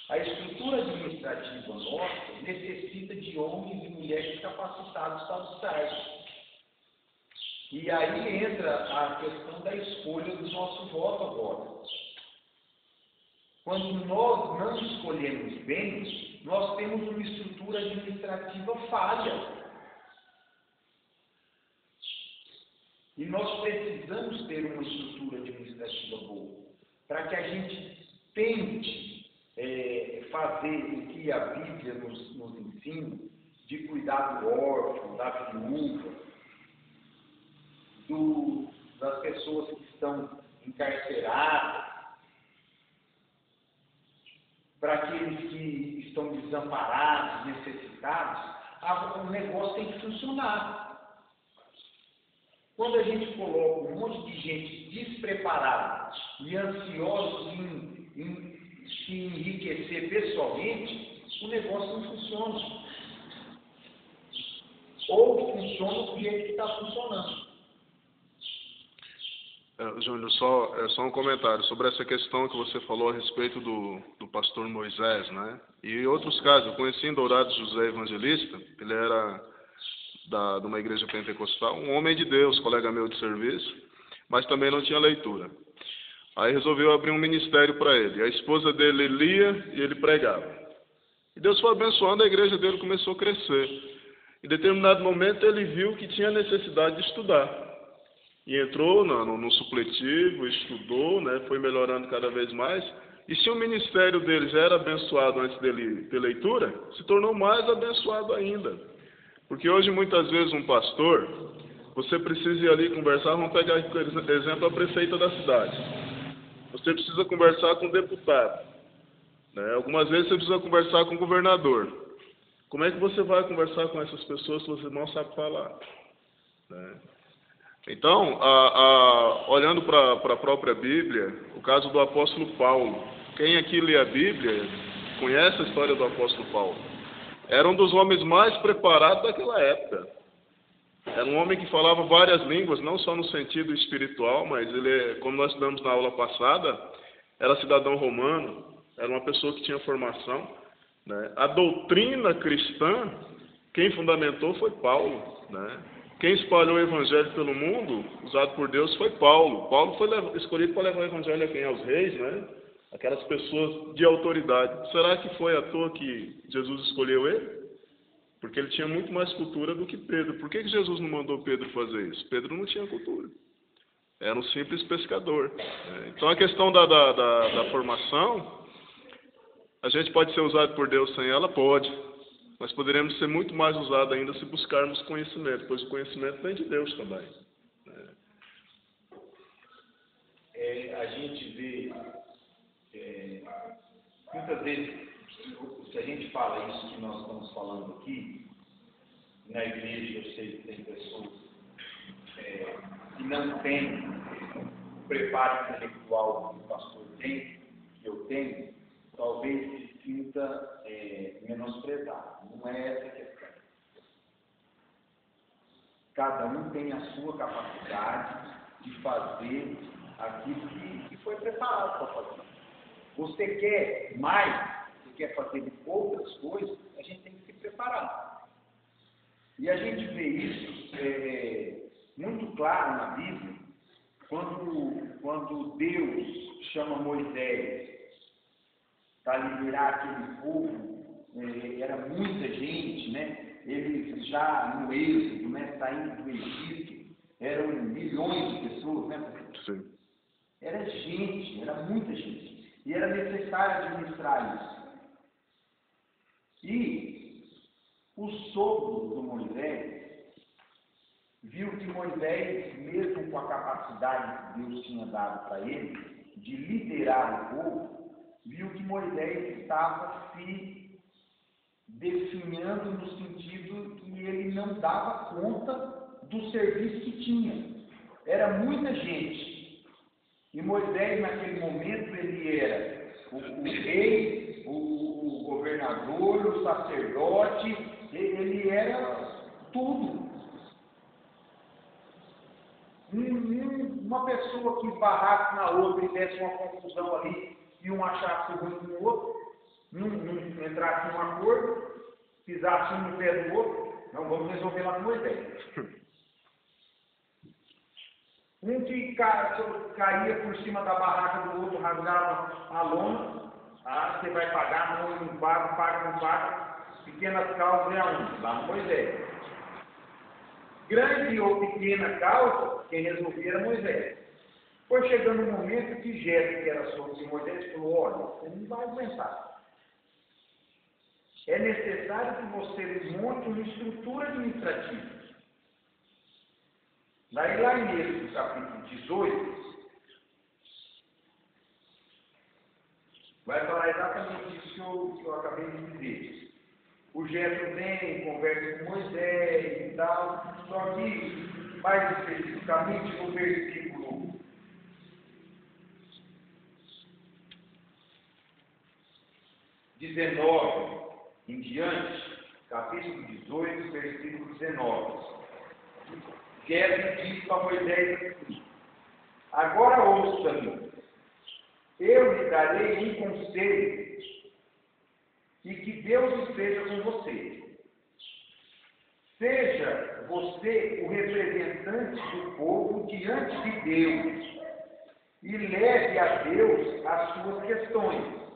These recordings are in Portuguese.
A estrutura administrativa nossa necessita de homens e mulheres capacitados para os cargos. E aí entra a questão da escolha do nosso voto agora. Quando nós não escolhemos bem, nós temos uma estrutura administrativa falha. E nós precisamos ter uma estrutura administrativa boa, para que a gente tente fazer o que a Bíblia nos ensina, de cuidar do órfão, da viúva, das pessoas que estão encarceradas, para aqueles que estão desamparados, necessitados. O negócio tem que funcionar. Quando a gente coloca um monte de gente despreparada e ansiosa em se enriquecer pessoalmente, o negócio não funciona. Ou funciona do jeito que está funcionando. Júnior, só um comentário sobre essa questão que você falou a respeito do pastor Moisés, né? E outros casos. Eu conheci em Dourados José Evangelista, ele era de uma igreja pentecostal, um homem de Deus, colega meu de serviço, mas também não tinha leitura. Aí resolveu abrir um ministério para ele. A esposa dele lia e ele pregava. E Deus foi abençoando, a igreja dele começou a crescer. Em determinado momento ele viu que tinha necessidade de estudar. E entrou no supletivo, estudou, né, foi melhorando cada vez mais. E se o ministério dele já era abençoado antes dele ter leitura, se tornou mais abençoado ainda. Porque hoje, muitas vezes, um pastor, você precisa ir ali conversar, vamos pegar, por exemplo, a prefeita da cidade. Você precisa conversar com o deputado. Né? Algumas vezes você precisa conversar com o governador. Como é que você vai conversar com essas pessoas se você não sabe falar? Né? Então, olhando para a própria Bíblia, o caso do apóstolo Paulo. Quem aqui lê a Bíblia conhece a história do apóstolo Paulo. Era um dos homens mais preparados daquela época. Era um homem que falava várias línguas, não só no sentido espiritual, mas ele, como nós estudamos na aula passada, era cidadão romano, era uma pessoa que tinha formação. Né? A doutrina cristã, quem fundamentou foi Paulo. Né? Quem espalhou o evangelho pelo mundo, usado por Deus, foi Paulo. Paulo foi escolhido para levar o evangelho a quem? Aos reis, né? Aquelas pessoas de autoridade. Será que foi à toa que Jesus escolheu ele? Porque ele tinha muito mais cultura do que Pedro. Por que Jesus não mandou Pedro fazer isso? Pedro não tinha cultura. Era um simples pescador. Então a questão da formação, a gente pode ser usado por Deus sem ela? Pode. Mas poderemos ser muito mais usados ainda se buscarmos conhecimento, pois o conhecimento vem de Deus também. A gente vê, muitas vezes, se a gente fala isso que nós estamos falando aqui, na igreja eu sei que tem pessoas que não têm o preparo intelectual que o pastor tem, que eu tenho, talvez se sinta menosprezado. Não é essa a questão. Cada um tem a sua capacidade de fazer aquilo que foi preparado para fazer. Você quer mais, você quer fazer outras coisas, a gente tem que se preparar. E a gente vê isso muito claro na Bíblia, quando Deus chama Moisés para liderar aquele povo, era muita gente, né? Eles já no êxodo, né, saindo do Egito, eram milhões de pessoas, né? Sim. Era gente, era muita gente. E era necessário administrar isso. E o sogro do Moisés viu que Moisés, mesmo com a capacidade que Deus tinha dado para ele, de liderar o povo, viu que Moisés estava se definhando no sentido que ele não dava conta do serviço que tinha. Era muita gente. E Moisés, naquele momento, ele era o rei, o governador, o sacerdote, ele era tudo. Uma pessoa que barrasse na outra e desse uma confusão ali, e um achasse ruim no outro, não entrasse num acordo, pisasse um no pé do outro, não vamos resolver lá com Moisés. Um que caía por cima da barraca do outro, rasgava a lona, você vai pagar, não paga, não paga. Pequenas causas é aonde? Lá no Moisés. Grande ou pequena causa, quem resolvia era Moisés. Foi chegando um momento que Jetro, que era sogro de Moisés, falou: olha, você não vai aguentar. É necessário que você monte uma estrutura administrativa. Daí lá em Êxodo, capítulo 18, vai falar exatamente isso que eu acabei de dizer. O Jetro vem, conversa com Moisés e tal, só que, mais especificamente no versículo 19 em diante, capítulo 18, versículo 19. Jetro diz para Moisés assim: agora ouça-me, eu lhe darei um conselho, e que Deus esteja com você. Seja você o representante do povo diante de Deus, e leve a Deus as suas questões.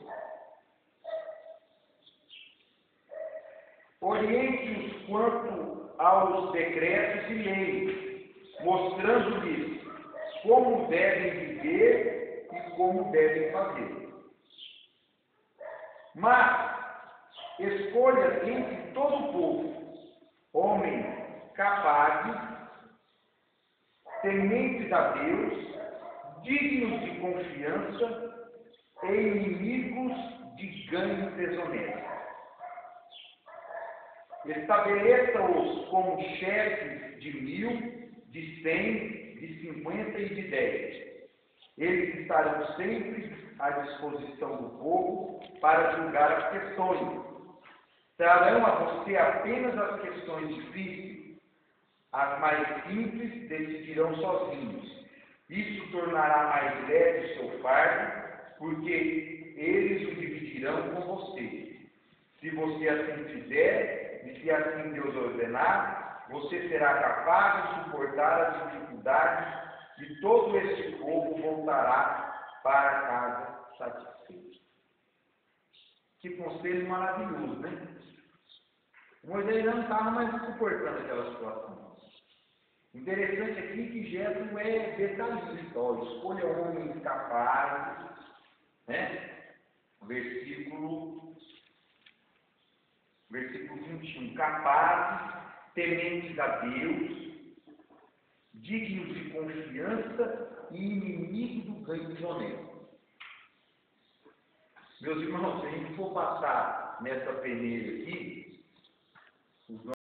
Oriente-os quanto aos decretos e leis, mostrando-lhes como devem viver e como devem fazer. Mas escolha entre todo o povo homens capazes, tementes a Deus, dignos de confiança e inimigos de ganho desonesto. Estabeleça-os como chefes de 1000, de 100, de 50 e de 10. Eles estarão sempre à disposição do povo para julgar as questões. Trarão a você apenas as questões difíceis. As mais simples decidirão sozinhos. Isso tornará mais leve o seu fardo, porque eles o dividirão com você. Se você assim fizer, e se assim Deus ordenar, você será capaz de suportar as dificuldades e todo este povo voltará para casa satisfeito. Que conselho maravilhoso, né? Moisés não estava mais suportando aquela situação. Interessante aqui que Jetro é detalhista. Escolha homens capazes, né? Versículo 21. Capazes, tementes a Deus, dignos de confiança e inimigos do ganho desonesto. Meus irmãos, se a gente for passar nessa peneira aqui, os